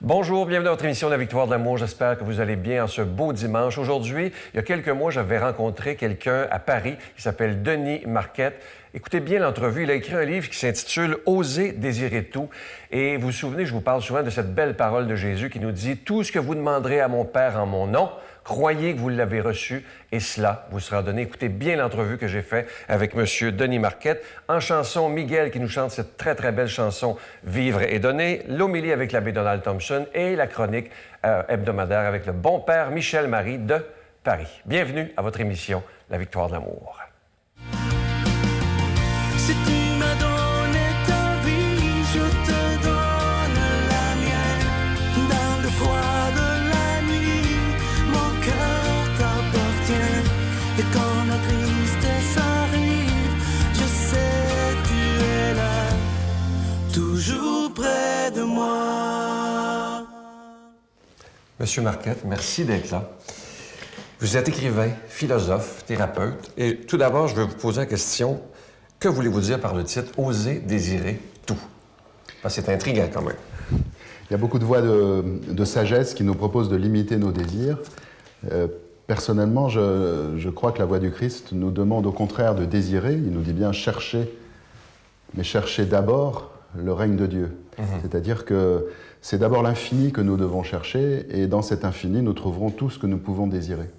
Bonjour, bienvenue à votre émission La Victoire de l'amour. J'espère que vous allez bien en ce beau dimanche. Aujourd'hui, il y a quelques mois, j'avais rencontré quelqu'un à Paris qui s'appelle Denis Marquette. Écoutez bien l'entrevue. Il a écrit un livre qui s'intitule « Oser désirer tout ». Et vous vous souvenez, je vous parle souvent de cette belle parole de Jésus qui nous dit « Tout ce que vous demanderez à mon Père en mon nom, croyez que vous l'avez reçu et cela vous sera donné. » Écoutez bien l'entrevue que j'ai faite avec M. Denis Marquette. En chanson, Miguel qui nous chante cette très, très belle chanson « Vivre et donner », l'homélie avec l'abbé Donald Thompson et la chronique hebdomadaire avec le bon père Michel Marie de Paris. Bienvenue à votre émission La Victoire de l'amour. Si tu m'as donné ta vie, je te donne la mienne. Dans le froid de la nuit, mon cœur t'appartient. Et quand la tristesse arrive, je sais tu es là, toujours près de moi. Monsieur Marquette, merci d'être là. Vous êtes écrivain, philosophe, thérapeute. Et tout d'abord, je vais vous poser la question. Que voulez-vous dire par le titre « Oser désirer tout » ? Parce que c'est intriguant quand même. Il y a beaucoup de voix de sagesse qui nous proposent de limiter nos désirs. Personnellement, je crois que la voix du Christ nous demande au contraire de désirer. Il nous dit bien « chercher », mais chercher d'abord le règne de Dieu. C'est-à-dire que c'est d'abord l'infini que nous devons chercher, et dans cet infini, nous trouverons tout ce que nous pouvons désirer.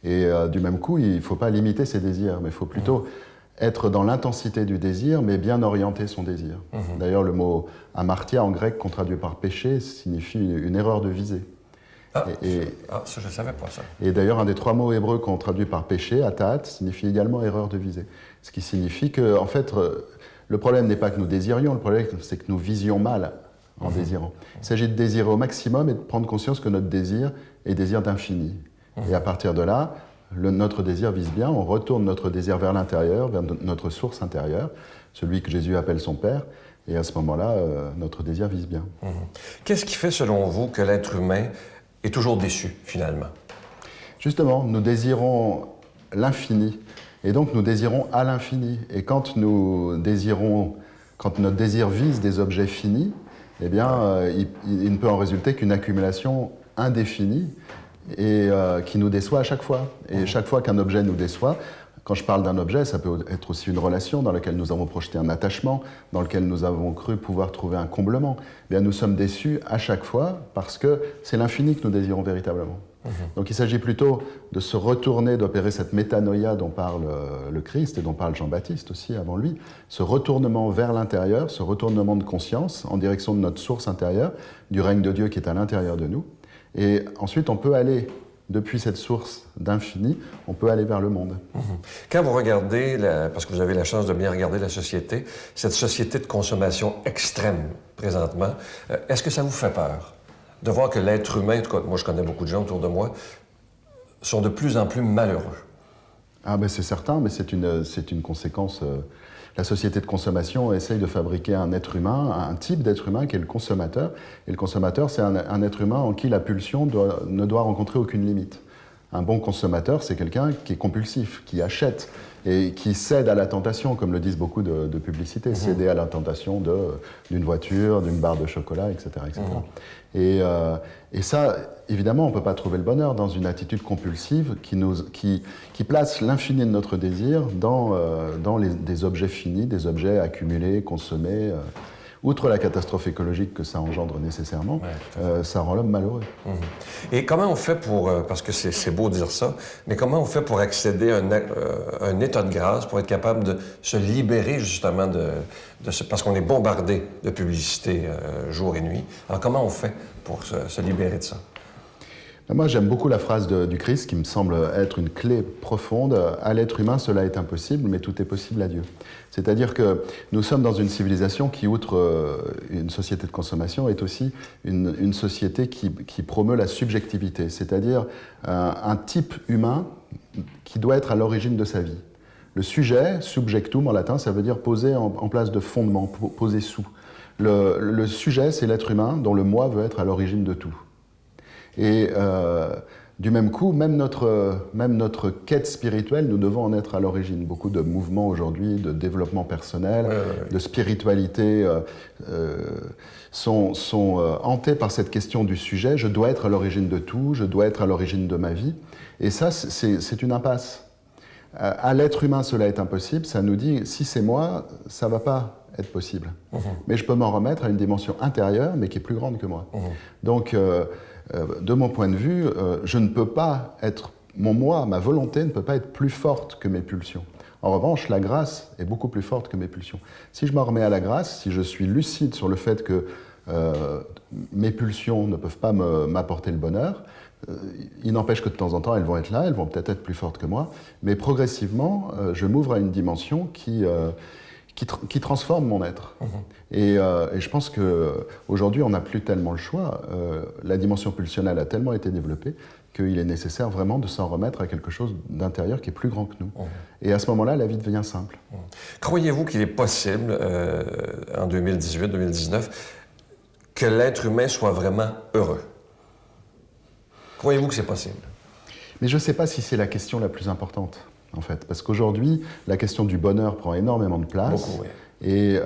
Et du même coup, il ne faut pas limiter ses désirs, mais il faut plutôt être dans l'intensité du désir, mais bien orienter son désir. D'ailleurs, le mot amartia en grec, qu'on traduit par péché, signifie une erreur de visée. Ça, je ne savais pas ça. Et d'ailleurs, un des 3 mots hébreux qu'on traduit par péché, atat, signifie également erreur de visée. Ce qui signifie que, en fait, le problème n'est pas que nous désirions, le problème c'est que nous visions mal en désirant. Il s'agit de désirer au maximum et de prendre conscience que notre désir est désir d'infini. Et à partir de là, notre désir vise bien, on retourne notre désir vers l'intérieur, vers notre source intérieure, celui que Jésus appelle son Père, et à ce moment-là, notre désir vise bien. Qu'est-ce qui fait, selon vous, que l'être humain est toujours déçu, finalement? Justement, nous désirons l'infini, et donc nous désirons à l'infini. Et quand notre désir vise des objets finis, eh bien, il ne peut en résulter qu'une accumulation indéfinie, et qui nous déçoit à chaque fois. Et chaque fois qu'un objet nous déçoit, quand je parle d'un objet, ça peut être aussi une relation dans laquelle nous avons projeté un attachement, dans laquelle nous avons cru pouvoir trouver un comblement. Eh bien, nous sommes déçus à chaque fois parce que c'est l'infini que nous désirons véritablement. Donc il s'agit plutôt de se retourner, d'opérer cette métanoïa dont parle le Christ et dont parle Jean-Baptiste aussi avant lui, ce retournement vers l'intérieur, ce retournement de conscience en direction de notre source intérieure, du règne de Dieu qui est à l'intérieur de nous. Et ensuite, on peut aller, depuis cette source d'infini, on peut aller vers le monde. Quand vous regardez, parce que vous avez la chance de bien regarder la société, cette société de consommation extrême présentement, est-ce que ça vous fait peur de voir que l'être humain, en tout cas, moi je connais beaucoup de gens autour de moi, sont de plus en plus malheureux? Ah ben c'est certain, mais c'est une conséquence. La société de consommation essaye de fabriquer un être humain, un type d'être humain qui est le consommateur. Et le consommateur, c'est un être humain en qui la pulsion ne doit rencontrer aucune limite. Un bon consommateur, c'est quelqu'un qui est compulsif, qui achète et qui cède à la tentation, comme le disent beaucoup de publicités, céder à la tentation d'une voiture, d'une barre de chocolat, etc. etc. Et ça, évidemment, on ne peut pas trouver le bonheur dans une attitude compulsive qui place l'infini de notre désir dans des objets finis, des objets accumulés, consommés. Outre la catastrophe écologique que ça engendre nécessairement, ça rend l'homme malheureux. Et comment on fait pour, parce que c'est beau de dire ça, mais comment on fait pour accéder à un état de grâce, pour être capable de se libérer justement parce qu'on est bombardé de publicité jour et nuit. Alors comment on fait pour se libérer de ça? Moi, j'aime beaucoup la phrase du Christ qui me semble être une clé profonde. À l'être humain, cela est impossible, mais tout est possible à Dieu. C'est-à-dire que nous sommes dans une civilisation qui, outre une société de consommation, est aussi une société qui promeut la subjectivité, c'est-à-dire un type humain qui doit être à l'origine de sa vie. Le sujet, subjectum en latin, ça veut dire poser en place de fondement, poser sous. Le sujet, c'est l'être humain dont le moi veut être à l'origine de tout. Et Du même coup, même notre quête spirituelle, nous devons en être à l'origine. Beaucoup de mouvements aujourd'hui, de développement personnel, de spiritualité, sont hantés par cette question du sujet. Je dois être à l'origine de tout, je dois être à l'origine de ma vie. Et ça, c'est une impasse. À l'être humain, cela est impossible. Ça nous dit, si c'est moi, ça ne va pas être possible. Mais je peux m'en remettre à une dimension intérieure, mais qui est plus grande que moi. Donc, de mon point de vue, je ne peux pas être, mon moi, ma volonté ne peut pas être plus forte que mes pulsions. En revanche, la grâce est beaucoup plus forte que mes pulsions. Si je m'en remets à la grâce, si je suis lucide sur le fait que mes pulsions ne peuvent pas m'apporter le bonheur, il n'empêche que de temps en temps, elles vont être là, elles vont peut-être être plus fortes que moi, mais progressivement, je m'ouvre à une dimension qui transforme mon être. Et je pense qu'aujourd'hui, on n'a plus tellement le choix. La dimension pulsionnelle a tellement été développée qu'il est nécessaire vraiment de s'en remettre à quelque chose d'intérieur qui est plus grand que nous. Et à ce moment-là, la vie devient simple. Croyez-vous qu'il est possible, en 2018-2019, que l'être humain soit vraiment heureux? Croyez-vous que c'est possible? Mais je ne sais pas si c'est la question la plus importante, en fait. Parce qu'aujourd'hui, la question du bonheur prend énormément de place. Beaucoup, oui. Et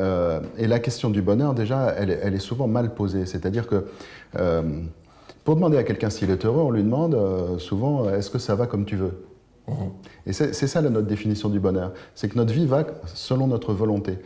la question du bonheur, déjà, elle est souvent mal posée. C'est-à-dire que pour demander à quelqu'un s'il est heureux, on lui demande souvent « est-ce que ça va comme tu veux ?» Et c'est ça notre définition du bonheur. C'est que notre vie va selon notre volonté.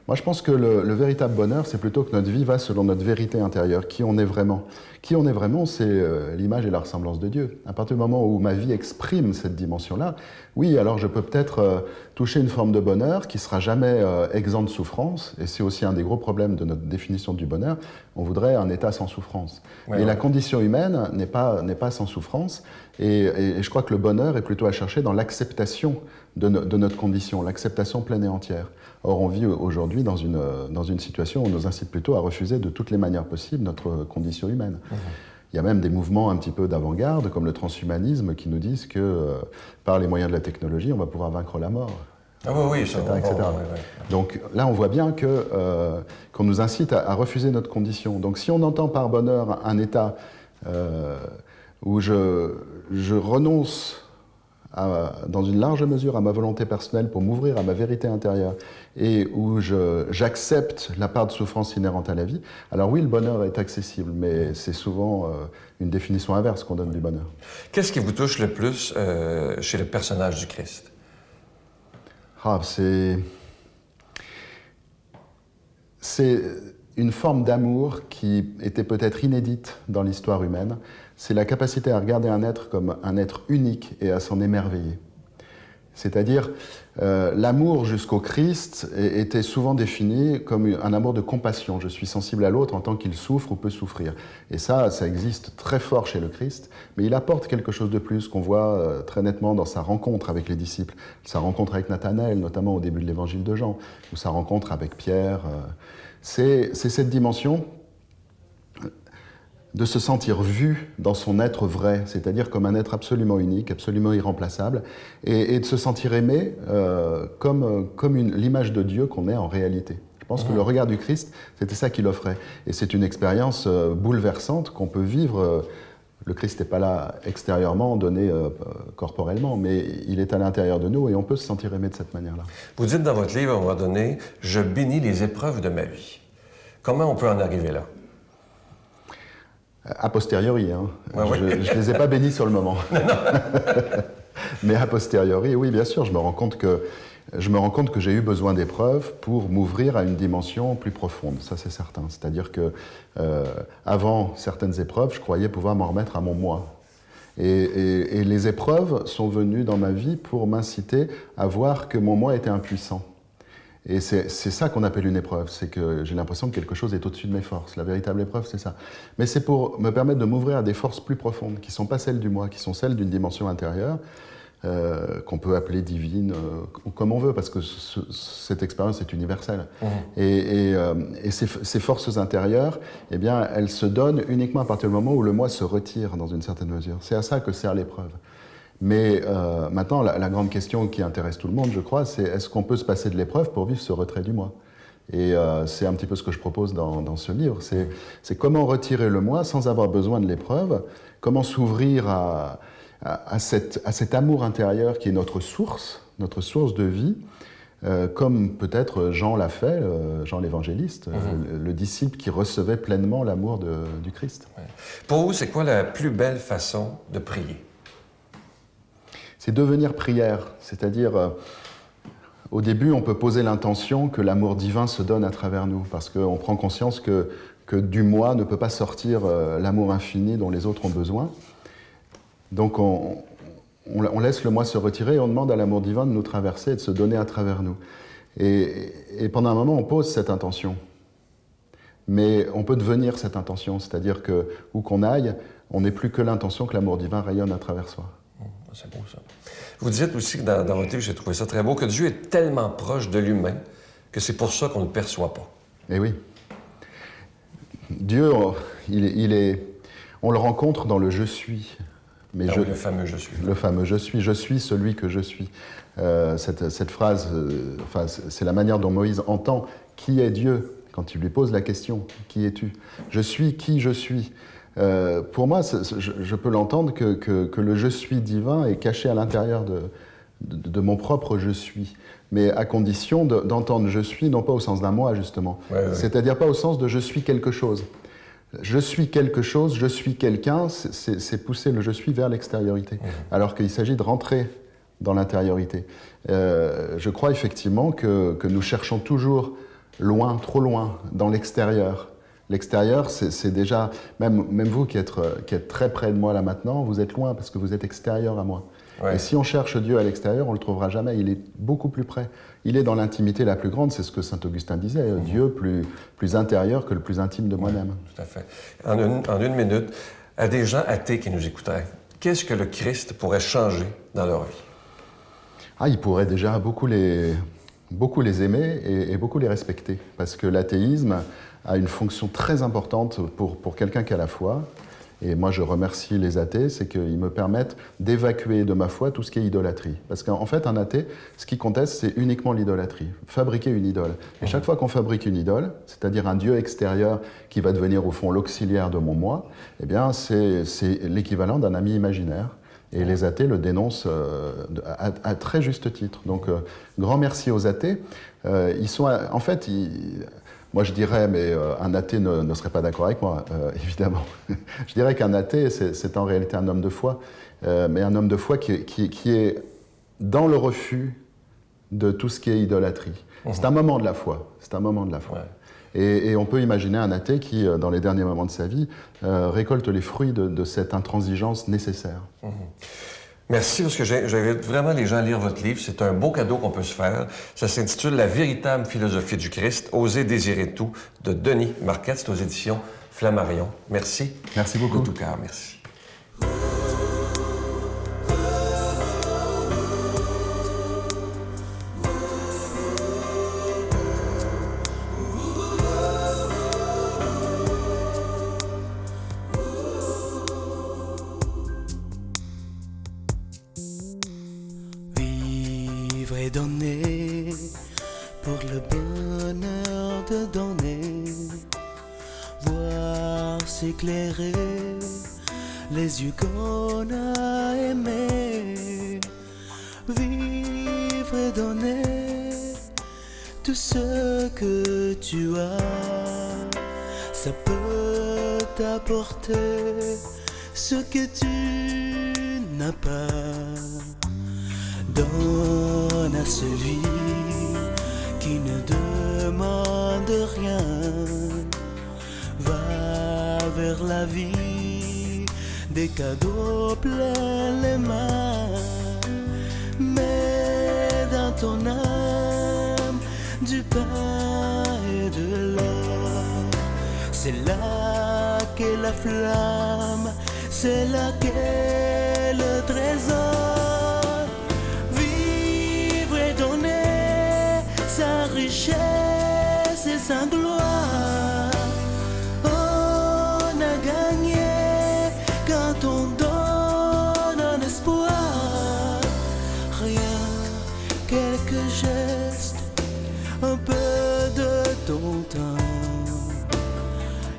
Moi, je pense que le véritable bonheur, c'est plutôt que notre vie va selon notre vérité intérieure, qui on est vraiment. Qui on est vraiment, c'est l'image et la ressemblance de Dieu. À partir du moment où ma vie exprime cette dimension-là, oui, alors je peux peut-être toucher une forme de bonheur qui ne sera jamais exempt de souffrance, et c'est aussi un des gros problèmes de notre définition du bonheur. On voudrait un état sans souffrance. Mais la condition humaine n'est pas sans souffrance, et je crois que le bonheur est plutôt à chercher dans l'acceptation de notre condition, l'acceptation pleine et entière. Or, on vit aujourd'hui dans une situation où on nous incite plutôt à refuser de toutes les manières possibles notre condition humaine. Il y a même des mouvements un petit peu d'avant-garde, comme le transhumanisme, qui nous disent que par les moyens de la technologie, on va pouvoir vaincre la mort. Ah oui, etc. Donc là, on voit bien qu'on nous incite à refuser notre condition. Donc si on entend par bonheur un état où je renonce dans une large mesure à ma volonté personnelle pour m'ouvrir à ma vérité intérieure et où j'accepte la part de souffrance inhérente à la vie, alors oui, le bonheur est accessible, mais c'est souvent une définition inverse qu'on donne du bonheur. Qu'est-ce qui vous touche le plus chez le personnage du Christ? C'est une forme d'amour qui était peut-être inédite dans l'histoire humaine. C'est la capacité à regarder un être comme un être unique et à s'en émerveiller. C'est-à-dire, l'amour jusqu'au Christ était souvent défini comme un amour de compassion. Je suis sensible à l'autre en tant qu'il souffre ou peut souffrir. Et ça existe très fort chez le Christ, mais il apporte quelque chose de plus qu'on voit très nettement dans sa rencontre avec les disciples, sa rencontre avec Nathanaël, notamment au début de l'évangile de Jean, ou sa rencontre avec Pierre. C'est cette dimension de se sentir vu dans son être vrai, c'est-à-dire comme un être absolument unique, absolument irremplaçable, et de se sentir aimé comme l'image de Dieu qu'on est en réalité. Je pense que le regard du Christ, c'était ça qu'il offrait. Et c'est une expérience bouleversante qu'on peut vivre. Le Christ n'est pas là extérieurement, donné corporellement, mais il est à l'intérieur de nous et on peut se sentir aimé de cette manière-là. Vous dites dans votre livre, à un moment donné, « Je bénis les épreuves de ma vie ». Comment on peut en arriver là? A posteriori, hein. Ouais, je ne les ai pas bénis sur le moment. Mais a posteriori, oui, bien sûr, je me rends compte que j'ai eu besoin d'épreuves pour m'ouvrir à une dimension plus profonde, ça c'est certain. C'est-à-dire que avant certaines épreuves, je croyais pouvoir m'en remettre à mon moi. Et les épreuves sont venues dans ma vie pour m'inciter à voir que mon moi était impuissant. Et c'est ça qu'on appelle une épreuve, c'est que j'ai l'impression que quelque chose est au-dessus de mes forces. La véritable épreuve, c'est ça. Mais c'est pour me permettre de m'ouvrir à des forces plus profondes, qui ne sont pas celles du moi, qui sont celles d'une dimension intérieure, qu'on peut appeler divine, ou comme on veut, parce que cette expérience est universelle. Et ces forces intérieures, eh bien, elles se donnent uniquement à partir du moment où le moi se retire, dans une certaine mesure. C'est à ça que sert l'épreuve. Mais maintenant, la grande question qui intéresse tout le monde, je crois, c'est est-ce qu'on peut se passer de l'épreuve pour vivre ce retrait du moi? Et c'est un petit peu ce que je propose dans ce livre. C'est comment retirer le moi sans avoir besoin de l'épreuve, comment s'ouvrir à cet amour intérieur qui est notre source de vie, comme peut-être Jean l'a fait, Jean l'évangéliste, le disciple qui recevait pleinement l'amour du Christ. Ouais. Pour vous, c'est quoi la plus belle façon de prier? C'est devenir prière, c'est-à-dire, au début, on peut poser l'intention que l'amour divin se donne à travers nous, parce qu'on prend conscience que du moi ne peut pas sortir l'amour infini dont les autres ont besoin. Donc on laisse le moi se retirer et on demande à l'amour divin de nous traverser et de se donner à travers nous. Et pendant un moment, on pose cette intention. Mais on peut devenir cette intention, c'est-à-dire que, où qu'on aille, on n'est plus que l'intention que l'amour divin rayonne à travers soi. C'est beau, ça. Vous dites aussi que dans votre livre, j'ai trouvé ça très beau, que Dieu est tellement proche de l'humain que c'est pour ça qu'on ne le perçoit pas. Eh oui. Dieu, on le rencontre dans le « je suis ». Mais oui, le fameux « je suis ». Le fameux « je suis celui que je suis ». Cette phrase, c'est la manière dont Moïse entend qui est Dieu quand il lui pose la question « Qui es-tu » ? Je suis qui je suis. Pour moi, je peux l'entendre que le « je suis » divin est caché à l'intérieur de mon propre « je suis », mais à condition d'entendre « je suis » non pas au sens d'un moi, justement, c'est-à-dire pas au sens de « je suis quelque chose ». Je suis quelque chose, je suis quelqu'un, c'est pousser le « je suis » vers l'extériorité, alors qu'il s'agit de rentrer dans l'intériorité. Je crois effectivement que nous cherchons toujours loin, trop loin, dans l'extérieur. L'extérieur, c'est déjà, même vous qui êtes très près de moi là maintenant, vous êtes loin parce que vous êtes extérieur à moi. Ouais. Et si on cherche Dieu à l'extérieur, on ne le trouvera jamais, il est beaucoup plus près. Il est dans l'intimité la plus grande, c'est ce que saint Augustin disait, Dieu plus intérieur que le plus intime de moi-même. Tout à fait. En une minute, à des gens athées qui nous écouteraient, qu'est-ce que le Christ pourrait changer dans leur vie? Il pourrait déjà beaucoup les aimer et beaucoup les respecter, parce que l'athéisme a une fonction très importante pour quelqu'un qui a la foi. Et moi, je remercie les athées, c'est qu'ils me permettent d'évacuer de ma foi tout ce qui est idolâtrie. Parce qu'en fait, un athée, ce qu'il conteste, c'est uniquement l'idolâtrie. Fabriquer une idole. Et chaque fois qu'on fabrique une idole, c'est-à-dire un Dieu extérieur qui va devenir au fond l'auxiliaire de mon moi, eh bien, c'est l'équivalent d'un ami imaginaire. Et les athées le dénoncent à très juste titre. Donc, grand merci aux athées. Ils sont, en fait, moi, je dirais, mais un athée ne serait pas d'accord avec moi, évidemment. Je dirais qu'un athée, c'est en réalité un homme de foi, mais un homme de foi qui est dans le refus de tout ce qui est idolâtrie. C'est un moment de la foi. C'est un moment de la foi. Ouais. Et on peut imaginer un athée qui, dans les derniers moments de sa vie, récolte les fruits de cette intransigeance nécessaire. Merci, parce que j'invite vraiment les gens à lire votre livre. C'est un beau cadeau qu'on peut se faire. Ça s'intitule « La véritable philosophie du Christ, oser désirer tout » de Denis Marquette. C'est aux éditions Flammarion. Merci. Merci beaucoup. De tout cœur, merci. Et donner pour le bonheur de donner, voir s'éclairer les yeux qu'on a aimés, vivre et donner tout ce que tu as, ça peut t'apporter ce que tu n'as pas. Donne à celui qui ne demande rien, va vers la vie, des cadeaux plein les mains, mets dans ton âme du pain et de l'or. C'est là qu'est la flamme, c'est là qu'est le trésor. Sa richesse et sa gloire, on a gagné quand on donne un espoir. Rien, quelques gestes, un peu de ton temps,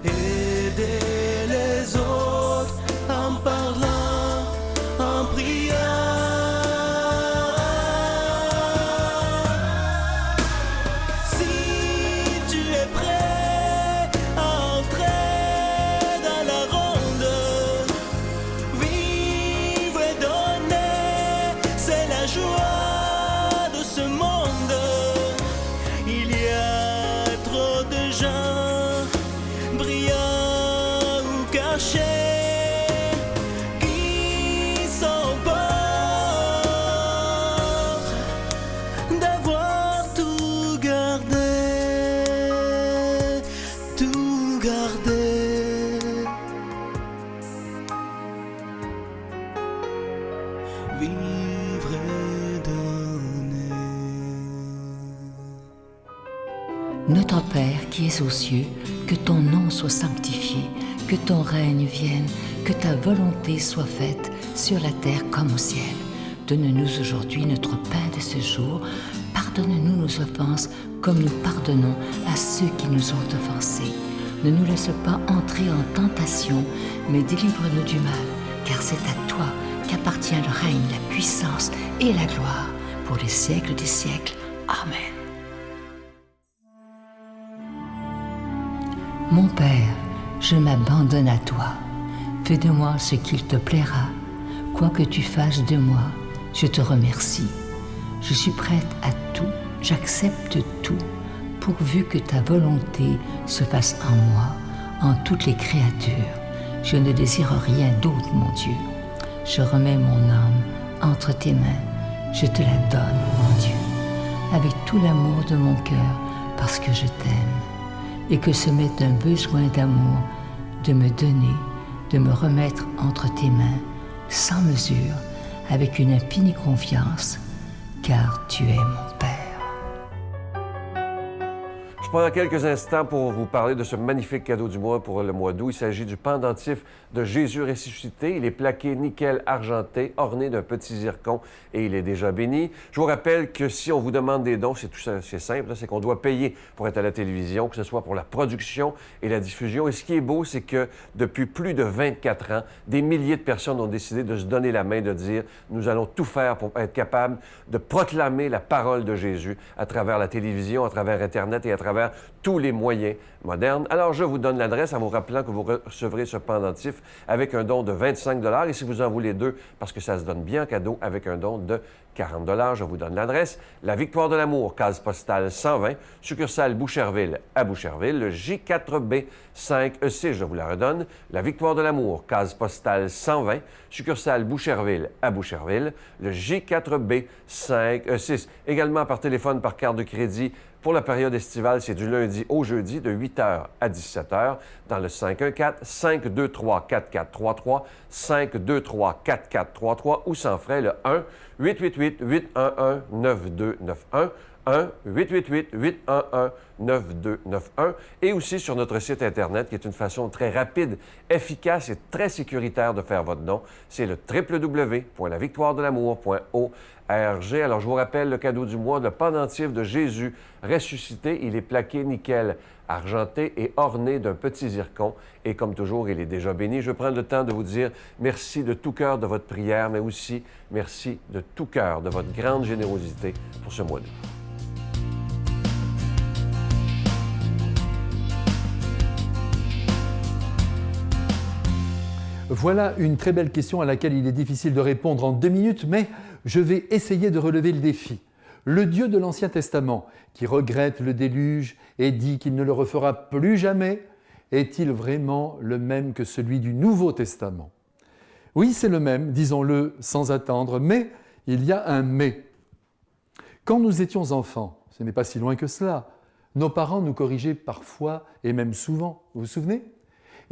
aider les autres en parlant, en priant. marcher, ils sont pauvres d'avoir tout gardé, tout gardé. Vivre et donner. Notre Père qui es aux cieux, que ton nom soit sanctifié, que ton règne vienne, que ta volonté soit faite sur la terre comme au ciel. Donne-nous aujourd'hui notre pain de ce jour. Pardonne-nous nos offenses comme nous pardonnons à ceux qui nous ont offensés. Ne nous laisse pas entrer en tentation, mais délivre-nous du mal, car c'est à toi qu'appartient le règne, la puissance et la gloire pour les siècles des siècles. Amen. Mon Père, je m'abandonne à toi. Fais de moi ce qu'il te plaira. Quoi que tu fasses de moi, je te remercie. Je suis prête à tout, j'accepte tout, pourvu que ta volonté se fasse en moi, en toutes les créatures. Je ne désire rien d'autre, mon Dieu. Je remets mon âme entre tes mains. Je te la donne, mon Dieu, avec tout l'amour de mon cœur, parce que je t'aime. Et que ce m'est un besoin d'amour, de me donner, de me remettre entre tes mains, sans mesure, avec une infinie confiance, car tu es mon Père. Je prends quelques instants pour vous parler de ce magnifique cadeau du mois pour le mois d'août. Il s'agit du pendentif de Jésus ressuscité. Il est plaqué nickel argenté, orné d'un petit zircon et il est déjà béni. Je vous rappelle que si on vous demande des dons, c'est simple, c'est qu'on doit payer pour être à la télévision, que ce soit pour la production et la diffusion. Et ce qui est beau, c'est que depuis plus de 24 ans, des milliers de personnes ont décidé de se donner la main, de dire « Nous allons tout faire pour être capables de proclamer la parole de Jésus à travers la télévision, à travers Internet et à travers tous les moyens modernes. » Alors, je vous donne l'adresse en vous rappelant que vous recevrez ce pendentif avec un don de 25 $ et si vous en voulez deux, parce que ça se donne bien en cadeau, avec un don de 40 $, je vous donne l'adresse. La Victoire de l'Amour, case postale 120, succursale Boucherville à Boucherville, le J4B 5E6, je vous la redonne. La Victoire de l'Amour, case postale 120, succursale Boucherville à Boucherville, le J4B 5E6. Également par téléphone, par carte de crédit. Pour la période estivale, c'est du lundi au jeudi de 8h à 17h dans le 514-523-4433, 523-4433 ou sans frais le 1-888-811-9291, 1-888-811-9291 et aussi sur notre site Internet qui est une façon très rapide, efficace et très sécuritaire de faire votre don. C'est le www.lavictoiredelamour.org. Alors, je vous rappelle le cadeau du mois, le pendentif de Jésus ressuscité. Il est plaqué nickel argenté et orné d'un petit zircon. Et comme toujours, il est déjà béni. Je prends le temps de vous dire merci de tout cœur de votre prière, mais aussi merci de tout cœur de votre grande générosité pour ce mois d'août. Voilà une très belle question à laquelle il est difficile de répondre en 2 minutes, mais je vais essayer de relever le défi. Le Dieu de l'Ancien Testament, qui regrette le déluge et dit qu'il ne le refera plus jamais, est-il vraiment le même que celui du Nouveau Testament? Oui, c'est le même, disons-le sans attendre, mais il y a un « mais ». Quand nous étions enfants, ce n'est pas si loin que cela, nos parents nous corrigeaient parfois et même souvent, vous vous souvenez?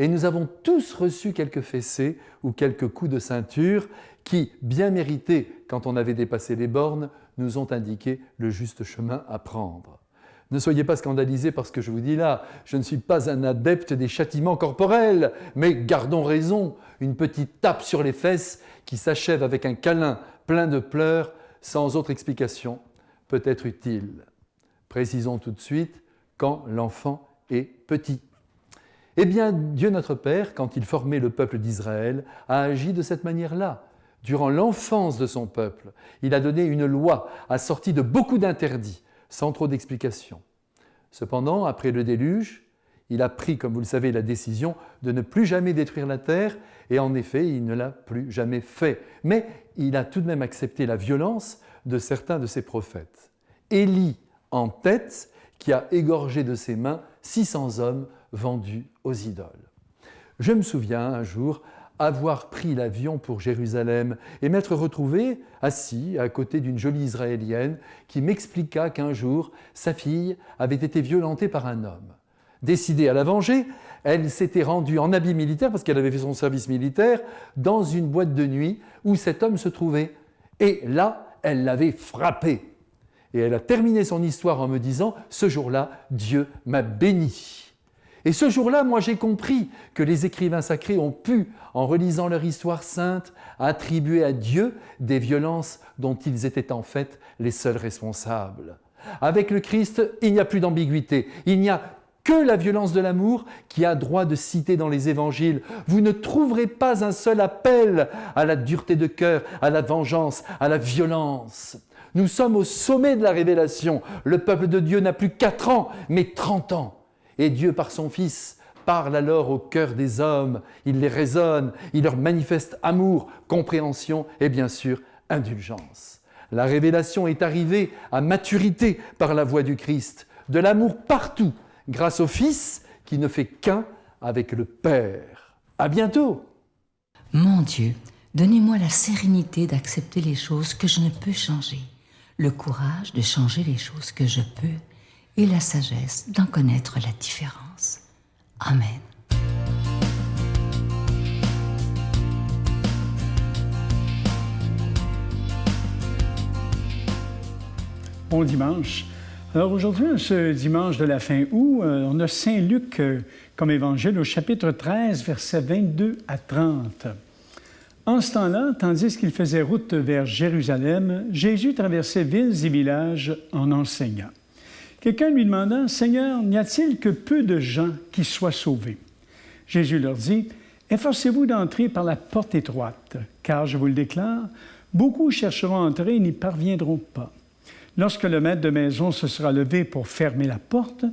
Et nous avons tous reçu quelques fessées ou quelques coups de ceinture qui, bien mérités quand on avait dépassé les bornes, nous ont indiqué le juste chemin à prendre. Ne soyez pas scandalisés par ce que je vous dis là, je ne suis pas un adepte des châtiments corporels, mais gardons raison, une petite tape sur les fesses qui s'achève avec un câlin plein de pleurs, sans autre explication, peut être utile. Précisons tout de suite quand l'enfant est petit. Eh bien, Dieu notre Père, quand il formait le peuple d'Israël, a agi de cette manière-là. Durant l'enfance de son peuple, il a donné une loi assortie de beaucoup d'interdits, sans trop d'explications. Cependant, après le déluge, il a pris, comme vous le savez, la décision de ne plus jamais détruire la terre, et en effet, il ne l'a plus jamais fait. Mais il a tout de même accepté la violence de certains de ses prophètes. Élie en tête, qui a égorgé de ses mains 600 hommes vendus aux idoles. Je me souviens un jour avoir pris l'avion pour Jérusalem et m'être retrouvé assis à côté d'une jolie Israélienne qui m'expliqua qu'un jour, sa fille avait été violentée par un homme. Décidée à la venger, elle s'était rendue en habit militaire, parce qu'elle avait fait son service militaire, dans une boîte de nuit où cet homme se trouvait. Et là, elle l'avait frappé. Et elle a terminé son histoire en me disant « Ce jour-là, Dieu m'a béni ». Et ce jour-là, moi, j'ai compris que les écrivains sacrés ont pu, en relisant leur histoire sainte, attribuer à Dieu des violences dont ils étaient en fait les seuls responsables. Avec le Christ, il n'y a plus d'ambiguïté. Il n'y a que la violence de l'amour qui a droit de citer dans les évangiles. Vous ne trouverez pas un seul appel à la dureté de cœur, à la vengeance, à la violence. Nous sommes au sommet de la révélation. Le peuple de Dieu n'a plus 4 ans, mais 30 ans. Et Dieu, par son Fils, parle alors au cœur des hommes. Il les raisonne, il leur manifeste amour, compréhension et bien sûr indulgence. La révélation est arrivée à maturité par la voix du Christ. De l'amour partout, grâce au Fils qui ne fait qu'un avec le Père. À bientôt! Mon Dieu, donnez-moi la sérénité d'accepter les choses que je ne peux changer, le courage de changer les choses que je peux et la sagesse d'en connaître la différence. Amen. Bon dimanche. Alors aujourd'hui, ce dimanche de la fin août, on a Saint Luc comme évangile au chapitre 13, versets 22 à 30. En ce temps-là, tandis qu'il faisait route vers Jérusalem, Jésus traversait villes et villages en enseignant. Quelqu'un lui demanda, « Seigneur, n'y a-t-il que peu de gens qui soient sauvés? » Jésus leur dit, « Efforcez-vous d'entrer par la porte étroite, car je vous le déclare, beaucoup chercheront à entrer et n'y parviendront pas. Lorsque le maître de maison se sera levé pour fermer la porte,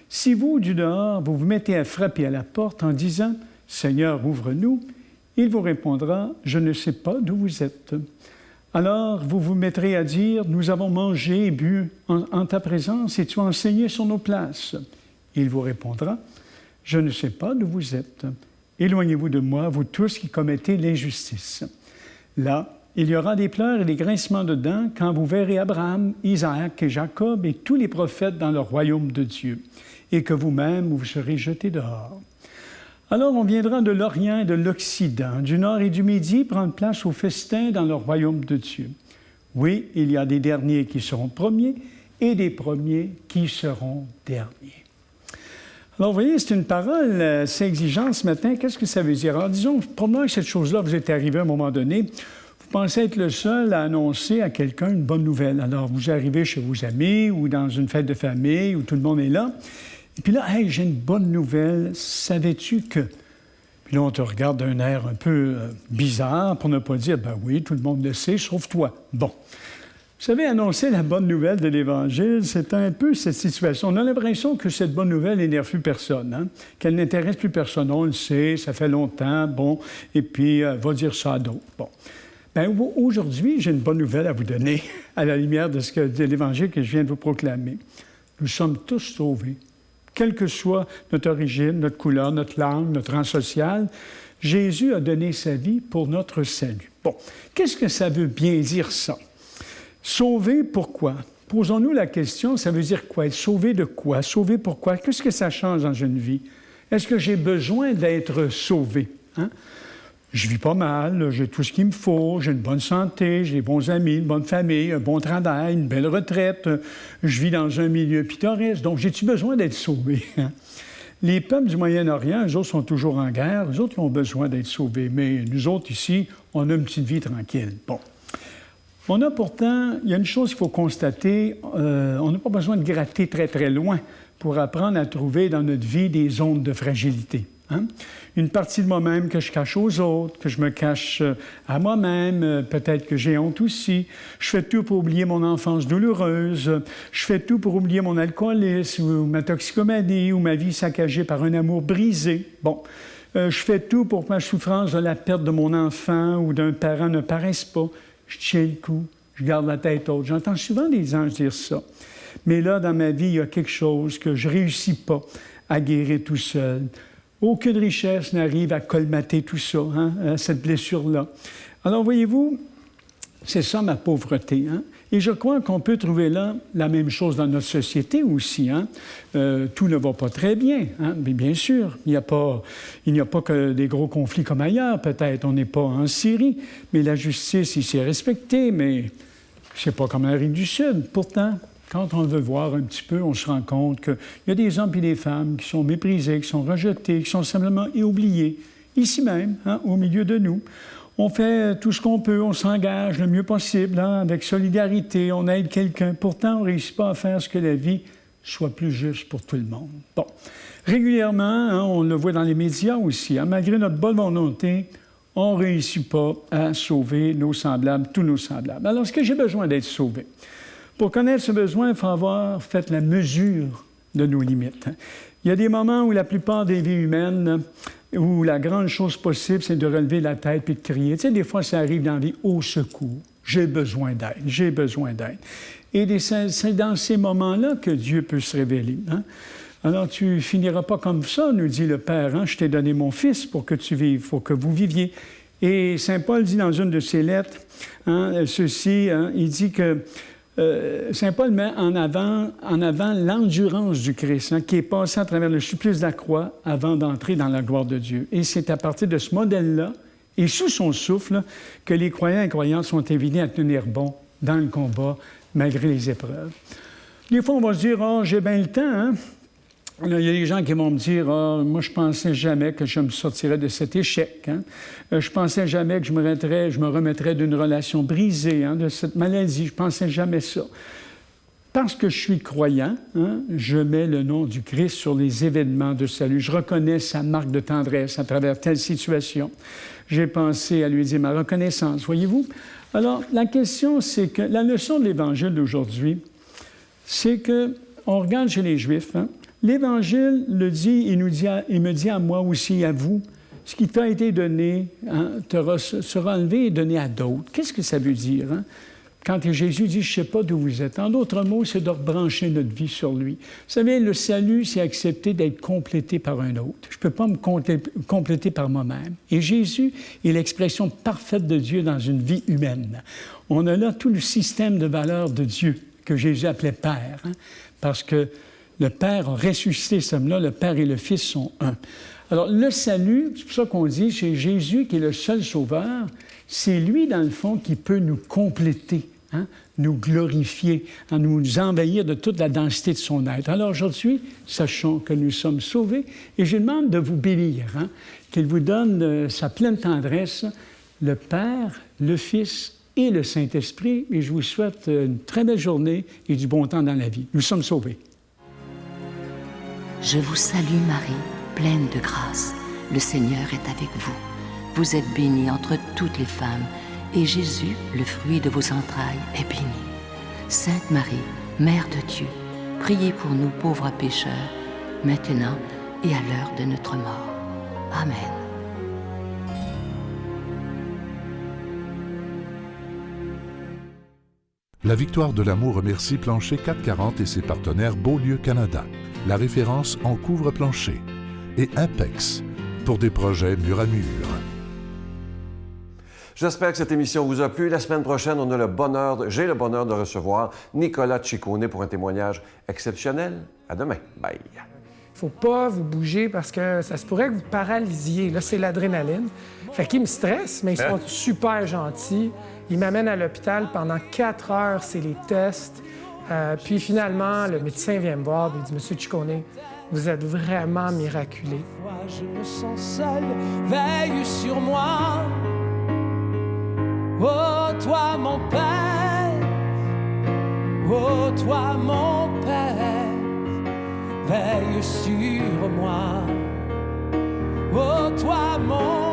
si vous, du dehors, vous vous mettez à frapper à la porte en disant, « Seigneur, ouvre-nous », il vous répondra, « Je ne sais pas d'où vous êtes. » Alors vous vous mettrez à dire, « Nous avons mangé et bu en ta présence et tu as enseigné sur nos places. » Il vous répondra, « Je ne sais pas d'où vous êtes. Éloignez-vous de moi, vous tous qui commettez l'injustice. » Là, il y aura des pleurs et des grincements de dents quand vous verrez Abraham, Isaac et Jacob et tous les prophètes dans le royaume de Dieu, et que vous-même vous serez jetés dehors. Alors on viendra de l'Orient et de l'Occident, du Nord et du Midi, prendre place au festin dans le royaume de Dieu. Oui, il y a des derniers qui seront premiers et des premiers qui seront derniers. Alors, vous voyez, c'est une parole assez exigeante ce matin. Qu'est-ce que ça veut dire? Alors, disons, probablement que cette chose-là vous est arrivée à un moment donné. Vous pensez être le seul à annoncer à quelqu'un une bonne nouvelle. Alors, vous arrivez chez vos amis ou dans une fête de famille où tout le monde est là. Et puis là, « Hey, j'ai une bonne nouvelle, savais-tu que... » Puis là, on te regarde d'un air un peu bizarre pour ne pas dire, « Ben oui, tout le monde le sait, sauf toi. » Bon. Vous savez, annoncer la bonne nouvelle de l'Évangile, c'est un peu cette situation. On a l'impression que cette bonne nouvelle n'énerve plus personne, hein? Qu'elle n'intéresse plus personne. On le sait, ça fait longtemps, bon, et puis va dire ça à d'autres. Bon. Bien, aujourd'hui, j'ai une bonne nouvelle à vous donner, à la lumière de l'Évangile que je viens de vous proclamer. Nous sommes tous sauvés. Quelle que soit notre origine, notre couleur, notre langue, notre rang social, Jésus a donné sa vie pour notre salut. Bon, qu'est-ce que ça veut bien dire, ça? Sauvé, pourquoi? Posons-nous la question, ça veut dire quoi? Être sauvé de quoi? Sauvé pourquoi? Qu'est-ce que ça change dans une vie? Est-ce que j'ai besoin d'être sauvé? Hein? Je vis pas mal, j'ai tout ce qu'il me faut, j'ai une bonne santé, j'ai des bons amis, une bonne famille, un bon travail, une belle retraite, je vis dans un milieu pittoresque, donc j'ai-tu besoin d'être sauvé? Les peuples du Moyen-Orient, eux autres sont toujours en guerre, eux autres ils ont besoin d'être sauvés, mais nous autres ici, on a une petite vie tranquille. Bon. On a pourtant, il y a une chose qu'il faut constater, on n'a pas besoin de gratter très, très loin pour apprendre à trouver dans notre vie des zones de fragilité. Hein? Une partie de moi-même que je cache aux autres, que je me cache à moi-même, peut-être que j'ai honte aussi. Je fais tout pour oublier mon enfance douloureuse. Je fais tout pour oublier mon alcoolisme ou ma toxicomanie ou ma vie saccagée par un amour brisé. Bon, je fais tout pour que ma souffrance de la perte de mon enfant ou d'un parent ne paraisse pas. Je tiens le coup, je garde la tête haute. J'entends souvent des anges dire ça. Mais là, dans ma vie, il y a quelque chose que je ne réussis pas à guérir tout seul. Aucune richesse n'arrive à colmater tout ça, hein, cette blessure-là. Alors, voyez-vous, c'est ça ma pauvreté. Hein? Et je crois qu'on peut trouver là la même chose dans notre société aussi. Hein? Tout ne va pas très bien, hein? Mais bien sûr. Il n'y a pas que des gros conflits comme ailleurs, peut-être. On n'est pas en Syrie, mais la justice ici est respectée, mais c'est pas comme l'Amérique du Sud. Pourtant, quand on veut voir un petit peu, on se rend compte qu'il y a des hommes et des femmes qui sont méprisés, qui sont rejetés, qui sont simplement oubliés, ici même, hein, au milieu de nous. On fait tout ce qu'on peut, on s'engage le mieux possible, hein, avec solidarité, on aide quelqu'un. Pourtant, on ne réussit pas à faire ce que la vie soit plus juste pour tout le monde. Bon, régulièrement, hein, on le voit dans les médias aussi, hein, malgré notre bonne volonté, on ne réussit pas à sauver nos semblables, tous nos semblables. Alors, est-ce que j'ai besoin d'être sauvé? Pour connaître ce besoin, il faut avoir fait la mesure de nos limites. Il y a des moments où la plupart des vies humaines, où la grande chose possible, c'est de relever la tête et de crier. Tu sais, des fois, ça arrive dans la vie, au secours, j'ai besoin d'aide, j'ai besoin d'aide. Et c'est dans ces moments-là que Dieu peut se révéler. Hein? Alors, tu ne finiras pas comme ça, nous dit le Père. Hein? Je t'ai donné mon Fils pour que tu vives, pour que vous viviez. Et Saint Paul dit dans une de ses lettres, hein, ceci, hein, il dit que Saint Paul met en avant l'endurance du Christ, hein, qui est passé à travers le supplice de la croix avant d'entrer dans la gloire de Dieu. Et c'est à partir de ce modèle-là, et sous son souffle, que les croyants et croyantes sont invités à tenir bon dans le combat, malgré les épreuves. Des fois, on va se dire « Ah, j'ai bien le temps, hein? » Il y a des gens qui vont me dire « Ah, moi, je pensais jamais que je me sortirais de cet échec. Hein? Je pensais jamais que je me remettrais d'une relation brisée, hein, de cette maladie. Je pensais jamais ça. » Parce que je suis croyant, hein, je mets le nom du Christ sur les événements de salut. Je reconnais sa marque de tendresse à travers telle situation. J'ai pensé à lui dire ma reconnaissance, voyez-vous? Alors, la question, c'est que la leçon de l'Évangile d'aujourd'hui, c'est qu'on regarde chez les Juifs, hein, l'Évangile le dit, il me dit à moi aussi, à vous, ce qui t'a été donné, hein, sera enlevé et donné à d'autres. Qu'est-ce que ça veut dire? Hein? Quand Jésus dit « je ne sais pas d'où vous êtes », en d'autres mots, c'est de rebrancher notre vie sur lui. Vous savez, le salut, c'est accepter d'être complété par un autre. Je ne peux pas me compléter par moi-même. Et Jésus est l'expression parfaite de Dieu dans une vie humaine. On a là tout le système de valeurs de Dieu que Jésus appelait Père, hein, parce que le Père a ressuscité cet homme-là, le Père et le Fils sont un. Alors, le salut, c'est pour ça qu'on dit, c'est Jésus qui est le seul sauveur, c'est lui, dans le fond, qui peut nous compléter, hein, nous glorifier, hein, nous envahir de toute la densité de son être. Alors, aujourd'hui, sachons que nous sommes sauvés, et je demande de vous bénir, hein, qu'il vous donne sa pleine tendresse, le Père, le Fils et le Saint-Esprit, et je vous souhaite une très belle journée et du bon temps dans la vie. Nous sommes sauvés. Je vous salue Marie, pleine de grâce. Le Seigneur est avec vous. Vous êtes bénie entre toutes les femmes, et Jésus, le fruit de vos entrailles, est béni. Sainte Marie, Mère de Dieu, priez pour nous pauvres pécheurs, maintenant et à l'heure de notre mort. Amen. La victoire de l'amour remercie Plancher 440 et ses partenaires Beaulieu Canada, la référence en couvre-plancher, et Impex, pour des projets mur à mur. J'espère que cette émission vous a plu. La semaine prochaine, j'ai le bonheur de recevoir Nicolas Ciccone pour un témoignage exceptionnel. À demain. Bye. Il ne faut pas vous bouger parce que ça se pourrait que vous paralysiez. Là, c'est l'adrénaline. Fait qu'ils me stressent, mais ils sont super gentils. Ils m'amènent à l'hôpital pendant 4 heures, c'est les tests. Puis finalement, le médecin vient me voir et il dit « Monsieur Ciccone, vous êtes vraiment miraculé. » Je me sens seul, veille sur moi. Oh, toi mon Père, oh, toi mon Père, veille sur moi. Oh, toi mon